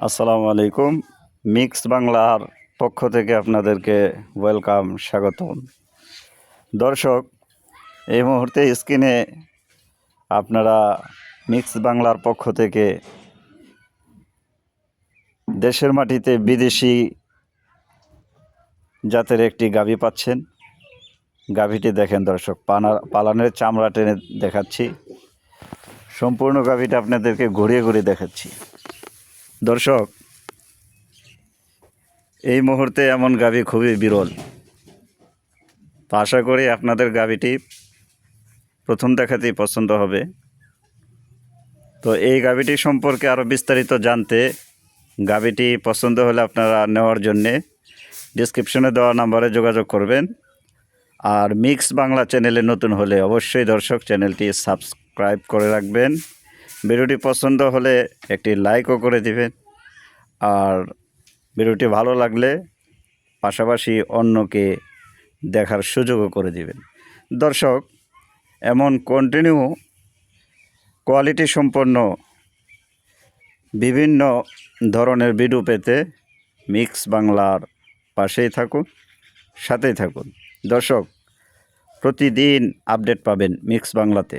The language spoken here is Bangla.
আসসালামু আলাইকুম। মিক্স বাংলার পক্ষ থেকে আপনাদেরকে ওয়েলকাম, স্বাগতম। দর্শক, এই মুহূর্তে স্ক্রিনে আপনারা মিক্স বাংলার পক্ষ থেকে দেশের মাটিতে বিদেশি জাতের একটি গাভী পাচ্ছেন। গাভীটি দেখেন দর্শক, পালানের চামড়া টেনে দেখাচ্ছি। সম্পূর্ণ গাভীটা আপনাদেরকে ঘুরিয়ে ঘুরিয়ে দেখাচ্ছি। দর্শক, এই মুহূর্তে এমন গাভী খুবই বিরল। তো আশা করি আপনাদের গাভীটি প্রথম দেখাতেই পছন্দ হবে। তো এই গাভীটি সম্পর্কে আরও বিস্তারিত জানতে, গাভীটি পছন্দ হলে আপনারা নেওয়ার জন্যে ডিসক্রিপশনে দেওয়া নাম্বারে যোগাযোগ করবেন। আর মিক্স বাংলা চ্যানেলে নতুন হলে অবশ্যই দর্শক চ্যানেলটি সাবস্ক্রাইব করে রাখবেন। ভিডিওটি পছন্দ হলে একটি লাইকও করে দিবেন। আর ভিডিওটি ভালো লাগলে পাশাপাশি অন্যকে দেখার সুযোগও করে দিবেন। দর্শক, এমন কন্টিনিউ কোয়ালিটি সম্পন্ন বিভিন্ন ধরনের ভিডিও পেতে মিক্স বাংলার পাশেই থাকুন, সাথেই থাকুন। দর্শক, প্রতিদিন আপডেট পাবেন মিক্স বাংলাতে।